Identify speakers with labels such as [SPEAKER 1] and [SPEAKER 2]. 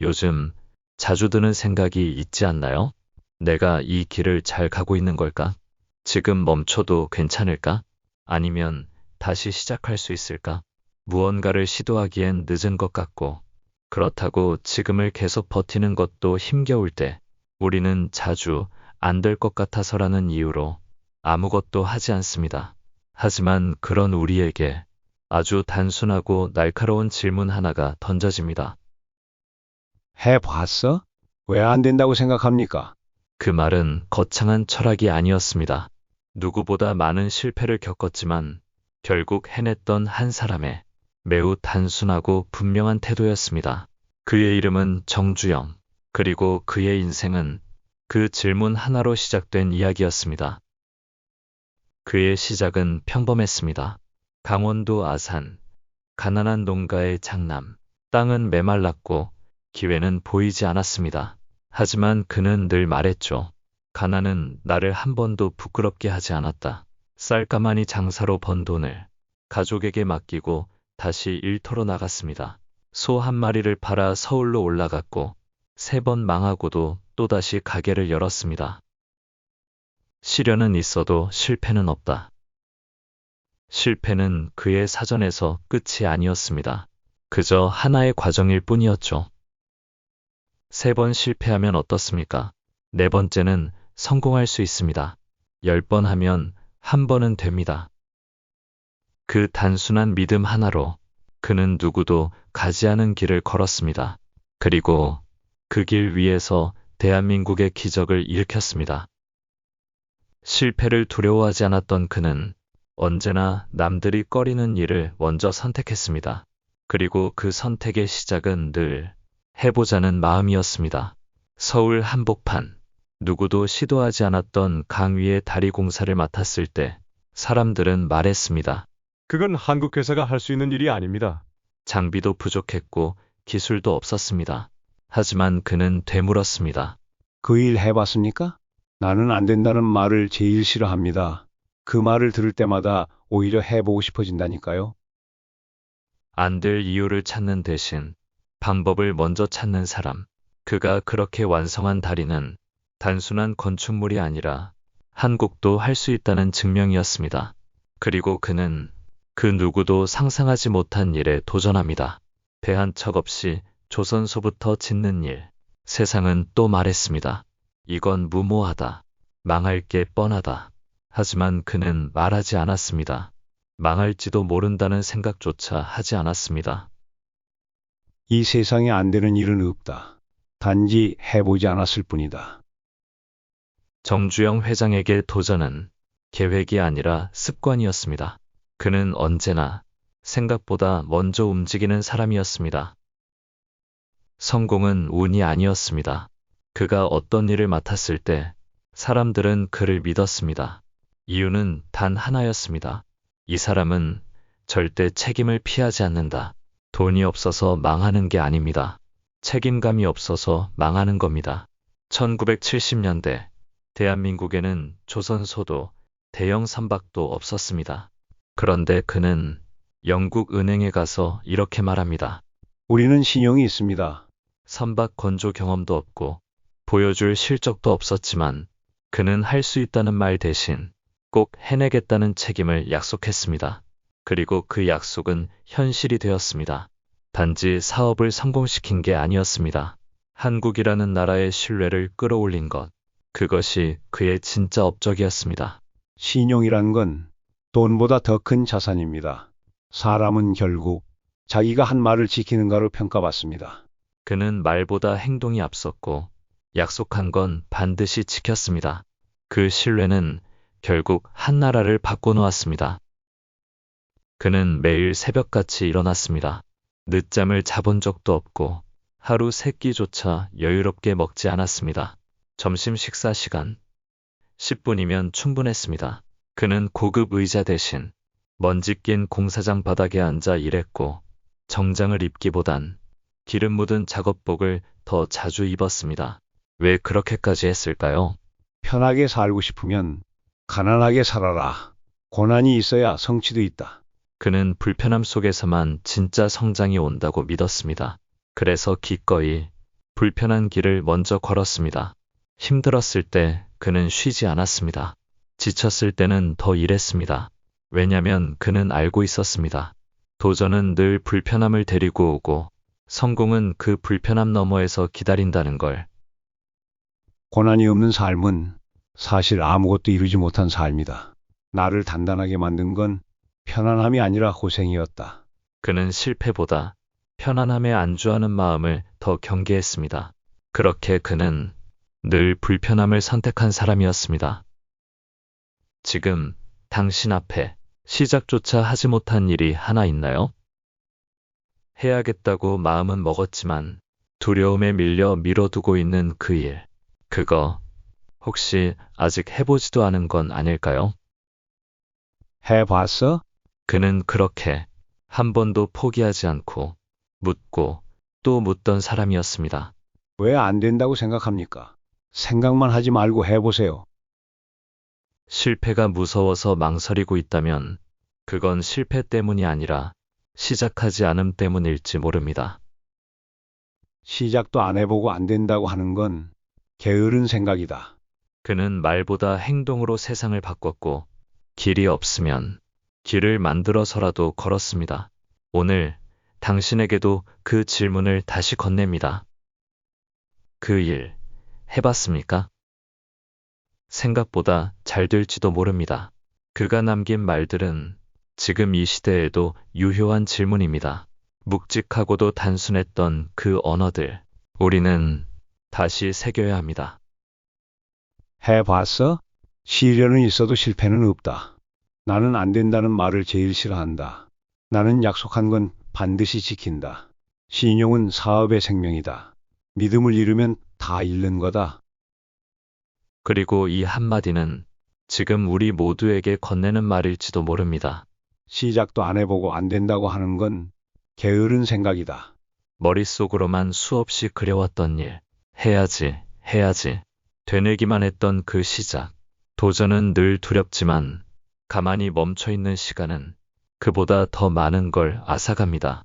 [SPEAKER 1] 요즘 자주 드는 생각이 있지 않나요? 내가 이 길을 잘 가고 있는 걸까? 지금 멈춰도 괜찮을까? 아니면 다시 시작할 수 있을까? 무언가를 시도하기엔 늦은 것 같고, 그렇다고 지금을 계속 버티는 것도 힘겨울 때, 우리는 자주 안 될 것 같아서라는 이유로 아무것도 하지 않습니다. 하지만 그런 우리에게 아주 단순하고 날카로운 질문 하나가 던져집니다.
[SPEAKER 2] 해봤어? 왜 안 된다고 생각합니까?
[SPEAKER 1] 그 말은 거창한 철학이 아니었습니다. 누구보다 많은 실패를 겪었지만 결국 해냈던 한 사람의 매우 단순하고 분명한 태도였습니다. 그의 이름은 정주영. 그리고 그의 인생은 그 질문 하나로 시작된 이야기였습니다. 그의 시작은 평범했습니다. 강원도 아산, 가난한 농가의 장남. 땅은 메말랐고 기회는 보이지 않았습니다. 하지만 그는 늘 말했죠. 가난은 나를 한 번도 부끄럽게 하지 않았다. 쌀가마니 장사로 번 돈을 가족에게 맡기고 다시 일터로 나갔습니다. 소 한 마리를 팔아 서울로 올라갔고 3번 망하고도 또다시 가게를 열었습니다. 시련은 있어도 실패는 없다. 실패는 그의 사전에서 끝이 아니었습니다. 그저 하나의 과정일 뿐이었죠. 3번 실패하면 어떻습니까? 4번째는 성공할 수 있습니다. 10번 하면 한 번은 됩니다. 그 단순한 믿음 하나로 그는 누구도 가지 않은 길을 걸었습니다. 그리고 그 길 위에서 대한민국의 기적을 일으켰습니다. 실패를 두려워하지 않았던 그는 언제나 남들이 꺼리는 일을 먼저 선택했습니다. 그리고 그 선택의 시작은 늘 해보자는 마음이었습니다. 서울 한복판. 누구도 시도하지 않았던 강 위의 다리 공사를 맡았을 때 사람들은 말했습니다.
[SPEAKER 3] 그건 한국 회사가 할 수 있는 일이 아닙니다.
[SPEAKER 1] 장비도 부족했고 기술도 없었습니다. 하지만 그는 되물었습니다.
[SPEAKER 2] 그 일 해봤습니까? 나는 안 된다는 말을 제일 싫어합니다. 그 말을 들을 때마다 오히려 해보고 싶어진다니까요.
[SPEAKER 1] 안 될 이유를 찾는 대신 방법을 먼저 찾는 사람. 그가 그렇게 완성한 다리는 단순한 건축물이 아니라 한국도 할 수 있다는 증명이었습니다. 그리고 그는 그 누구도 상상하지 못한 일에 도전합니다. 배 한 척 없이 조선소부터 짓는 일. 세상은 또 말했습니다. 이건 무모하다. 망할 게 뻔하다. 하지만 그는 말하지 않았습니다. 망할지도 모른다는 생각조차 하지 않았습니다.
[SPEAKER 2] 이 세상에 안 되는 일은 없다. 단지 해보지 않았을 뿐이다.
[SPEAKER 1] 정주영 회장에게 도전은 계획이 아니라 습관이었습니다. 그는 언제나 생각보다 먼저 움직이는 사람이었습니다. 성공은 운이 아니었습니다. 그가 어떤 일을 맡았을 때 사람들은 그를 믿었습니다. 이유는 단 하나였습니다. 이 사람은 절대 책임을 피하지 않는다. 돈이 없어서 망하는 게 아닙니다. 책임감이 없어서 망하는 겁니다. 1970년대 대한민국에는 조선소도 대형 선박도 없었습니다. 그런데 그는 영국 은행에 가서 이렇게 말합니다.
[SPEAKER 2] 우리는 신용이 있습니다.
[SPEAKER 1] 선박 건조 경험도 없고 보여줄 실적도 없었지만 그는 할 수 있다는 말 대신 꼭 해내겠다는 책임을 약속했습니다. 그리고 그 약속은 현실이 되었습니다. 단지 사업을 성공시킨 게 아니었습니다. 한국이라는 나라의 신뢰를 끌어올린 것. 그것이 그의 진짜 업적이었습니다.
[SPEAKER 2] 신용이란 건 돈보다 더 큰 자산입니다. 사람은 결국 자기가 한 말을 지키는가로 평가받습니다.
[SPEAKER 1] 그는 말보다 행동이 앞섰고 약속한 건 반드시 지켰습니다. 그 신뢰는 결국 한 나라를 바꿔놓았습니다. 그는 매일 새벽같이 일어났습니다. 늦잠을 자본 적도 없고 하루 3끼조차 여유롭게 먹지 않았습니다. 점심 식사 시간 10분이면 충분했습니다. 그는 고급 의자 대신 먼지 낀 공사장 바닥에 앉아 일했고 정장을 입기보단 기름 묻은 작업복을 더 자주 입었습니다. 왜 그렇게까지 했을까요?
[SPEAKER 2] 편하게 살고 싶으면 가난하게 살아라. 고난이 있어야 성취도 있다.
[SPEAKER 1] 그는 불편함 속에서만 진짜 성장이 온다고 믿었습니다. 그래서 기꺼이 불편한 길을 먼저 걸었습니다. 힘들었을 때 그는 쉬지 않았습니다. 지쳤을 때는 더 일했습니다. 왜냐면 그는 알고 있었습니다. 도전은 늘 불편함을 데리고 오고 성공은 그 불편함 너머에서 기다린다는 걸.
[SPEAKER 2] 고난이 없는 삶은 사실 아무것도 이루지 못한 삶이다. 나를 단단하게 만든 건 편안함이 아니라 고생이었다.
[SPEAKER 1] 그는 실패보다 편안함에 안주하는 마음을 더 경계했습니다. 그렇게 그는 늘 불편함을 선택한 사람이었습니다. 지금 당신 앞에 시작조차 하지 못한 일이 하나 있나요? 해야겠다고 마음은 먹었지만 두려움에 밀려 미뤄두고 있는 그 일. 그거 혹시 아직 해보지도 않은 건 아닐까요?
[SPEAKER 2] 해봤어?
[SPEAKER 1] 그는 그렇게 한 번도 포기하지 않고 묻고 또 묻던 사람이었습니다.
[SPEAKER 2] 왜 안 된다고 생각합니까? 생각만 하지 말고 해보세요.
[SPEAKER 1] 실패가 무서워서 망설이고 있다면 그건 실패 때문이 아니라 시작하지 않음 때문일지 모릅니다.
[SPEAKER 2] 시작도 안 해보고 안 된다고 하는 건 게으른 생각이다.
[SPEAKER 1] 그는 말보다 행동으로 세상을 바꿨고 길이 없으면 길을 만들어서라도 걸었습니다. 오늘 당신에게도 그 질문을 다시 건넵니다. 그 일 해봤습니까? 생각보다 잘 될지도 모릅니다. 그가 남긴 말들은 지금 이 시대에도 유효한 질문입니다. 묵직하고도 단순했던 그 언어들, 우리는 다시 새겨야 합니다.
[SPEAKER 2] 해봤어? 시련은 있어도 실패는 없다. 나는 안 된다는 말을 제일 싫어한다. 나는 약속한 건 반드시 지킨다. 신용은 사업의 생명이다. 믿음을 잃으면 다 잃는 거다.
[SPEAKER 1] 그리고 이 한마디는 지금 우리 모두에게 건네는 말일지도 모릅니다.
[SPEAKER 2] 시작도 안 해보고 안 된다고 하는 건 게으른 생각이다.
[SPEAKER 1] 머릿속으로만 수없이 그려왔던 일, 해야지, 되뇌기만 했던 그 시작. 도전은 늘 두렵지만 가만히 멈춰 있는 시간은 그보다 더 많은 걸 앗아갑니다.